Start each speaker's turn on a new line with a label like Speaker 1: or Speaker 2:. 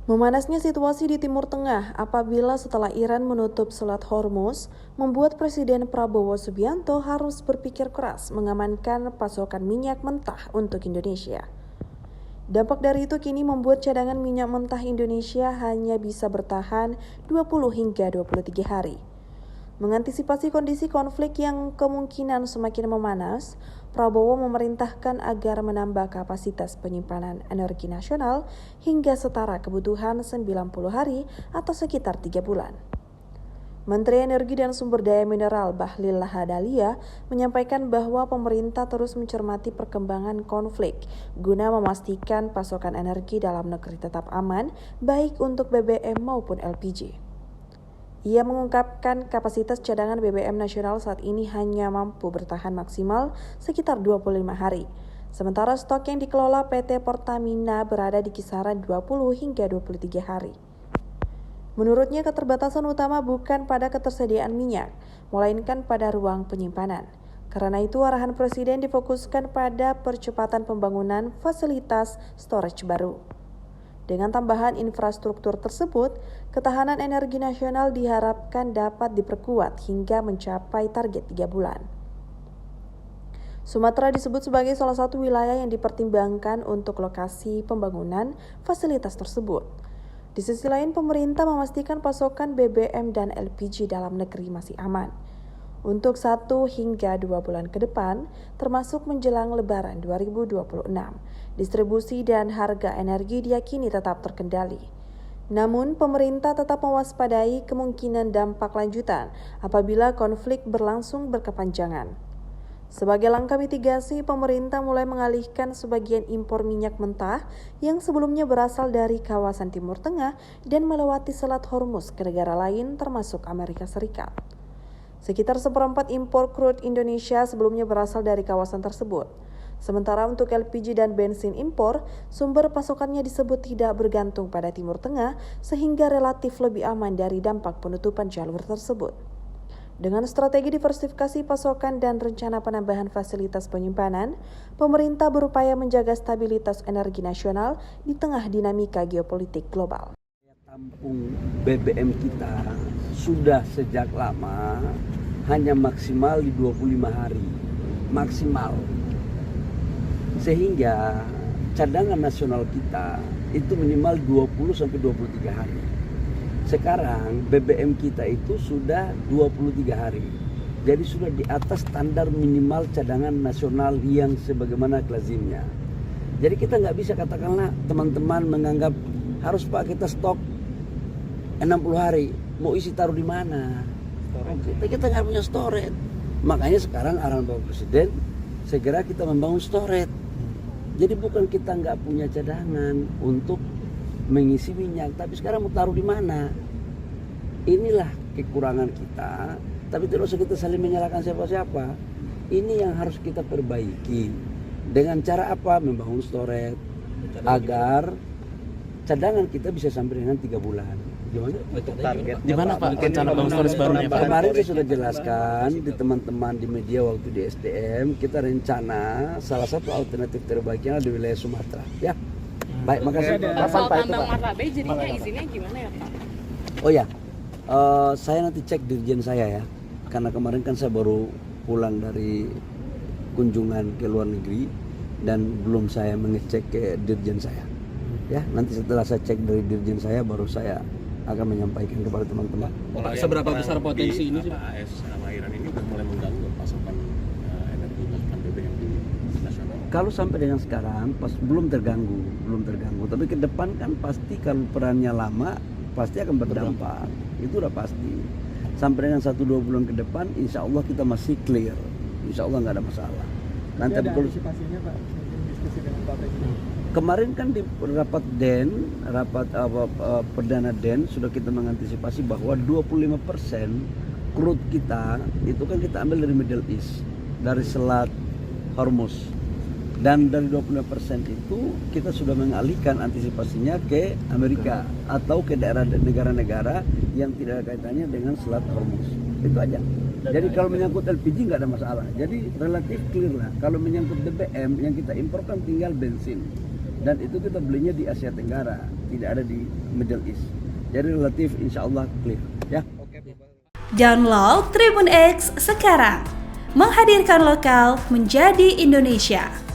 Speaker 1: Memanasnya situasi di Timur Tengah apabila setelah Iran menutup Selat Hormuz, membuat Presiden Prabowo Subianto harus berpikir keras mengamankan pasokan minyak mentah untuk Indonesia. Dampak dari itu kini membuat cadangan minyak mentah Indonesia hanya bisa bertahan 20 hingga 23 hari. Mengantisipasi kondisi konflik yang kemungkinan semakin memanas, Prabowo memerintahkan agar menambah kapasitas penyimpanan energi nasional hingga setara kebutuhan 90 hari atau sekitar 3 bulan. Menteri Energi dan Sumber Daya Mineral Bahlil Lahadalia menyampaikan bahwa pemerintah terus mencermati perkembangan konflik guna memastikan pasokan energi dalam negeri tetap aman, baik untuk BBM maupun LPG. Ia mengungkapkan kapasitas cadangan BBM nasional saat ini hanya mampu bertahan maksimal sekitar 25 hari. Sementara stok yang dikelola PT Pertamina berada di kisaran 20 hingga 23 hari. Menurutnya keterbatasan utama bukan pada ketersediaan minyak, melainkan pada ruang penyimpanan. Karena itu arahan Presiden difokuskan pada percepatan pembangunan fasilitas storage baru. Dengan tambahan infrastruktur tersebut, ketahanan energi nasional diharapkan dapat diperkuat hingga mencapai target 3 bulan. Sumatera disebut sebagai salah satu wilayah yang dipertimbangkan untuk lokasi pembangunan fasilitas tersebut. Di sisi lain, pemerintah memastikan pasokan BBM dan LPG dalam negeri masih aman. Untuk 1 hingga 2 bulan ke depan, termasuk menjelang Lebaran 2026, distribusi dan harga energi diyakini tetap terkendali. Namun, pemerintah tetap mewaspadai kemungkinan dampak lanjutan apabila konflik berlangsung berkepanjangan. Sebagai langkah mitigasi, pemerintah mulai mengalihkan sebagian impor minyak mentah yang sebelumnya berasal dari kawasan Timur Tengah dan melewati Selat Hormuz ke negara lain termasuk Amerika Serikat. Sekitar seperempat impor crude Indonesia sebelumnya berasal dari kawasan tersebut. Sementara untuk LPG dan bensin impor, sumber pasokannya disebut tidak bergantung pada Timur Tengah sehingga relatif lebih aman dari dampak penutupan jalur tersebut. Dengan strategi diversifikasi pasokan dan rencana penambahan fasilitas penyimpanan, pemerintah berupaya menjaga stabilitas energi nasional di tengah dinamika geopolitik global.
Speaker 2: Tampung BBM kita sudah sejak lama hanya maksimal di 25 hari, maksimal. Sehingga cadangan nasional kita itu minimal 20-23 hari. Sekarang BBM kita itu sudah 23 hari. Jadi sudah di atas standar minimal cadangan nasional yang sebagaimana lazimnya. Jadi kita nggak bisa katakanlah teman-teman menganggap harus Pak kita stok 60 hari, mau isi taruh di mana? Kita nggak punya storage. Makanya sekarang arahan Bapak Presiden segera kita membangun storage. Jadi bukan kita nggak punya cadangan untuk mengisi minyak, tapi sekarang mau taruh di mana? Inilah kekurangan kita. Tapi tidak usah kita saling menyalahkan siapa-siapa. Ini yang harus kita perbaiki. Dengan cara apa? Membangun storage agar cadangan kita bisa sampai dengan 3 bulan. Gimana?
Speaker 3: Target gimana Pak rencana bangun storage barunya Pak?
Speaker 2: Kemarin saya sudah jelaskan di teman-teman di media waktu di SDM, kita rencana salah satu alternatif terbaiknya di wilayah Sumatera. Ya, baik, makasih.
Speaker 4: Kapan Pak itu Pak? Marrabe jadinya izinnya gimana ya Pak?
Speaker 2: Oh ya, saya nanti cek dirjen saya ya, karena kemarin kan saya baru pulang dari kunjungan ke luar negeri dan belum saya mengecek ke dirjen saya. Ya, nanti setelah saya cek dari dirjen saya baru saya akan menyampaikan kepada teman-teman.
Speaker 3: Seberapa besar potensi ini sih?
Speaker 5: AS sama Iran ini udah mulai mengganggu pasokan energi pasokan BBM di nasional.
Speaker 2: Kalau sampai dengan sekarang belum terganggu. Tapi ke depan kan pasti kalau perannya lama pasti akan berdampak. Itu udah pasti. Sampai dengan 1-2 bulan ke depan, insya Allah kita masih clear. Insya Allah nggak ada masalah. Nanti
Speaker 6: ada antisipasinya Pak, diskusi dengan Pak Presiden.
Speaker 2: Kemarin kan di rapat perdana DEN sudah kita mengantisipasi bahwa 25% crude kita itu kan kita ambil dari Middle East, dari Selat Hormuz. Dan dari 25% itu kita sudah mengalihkan antisipasinya ke Amerika atau ke daerah negara-negara yang tidak ada kaitannya dengan Selat Hormuz. Itu aja. Jadi kalau menyangkut LPG nggak ada masalah. Jadi relatif clear lah. Kalau menyangkut BBM yang kita imporkan tinggal bensin. Dan itu kita belinya di Asia Tenggara. tidak ada di Middle East. Jadi relatif insya Allah clear ya.
Speaker 7: Download Tribun X sekarang, menghadirkan lokal menjadi Indonesia.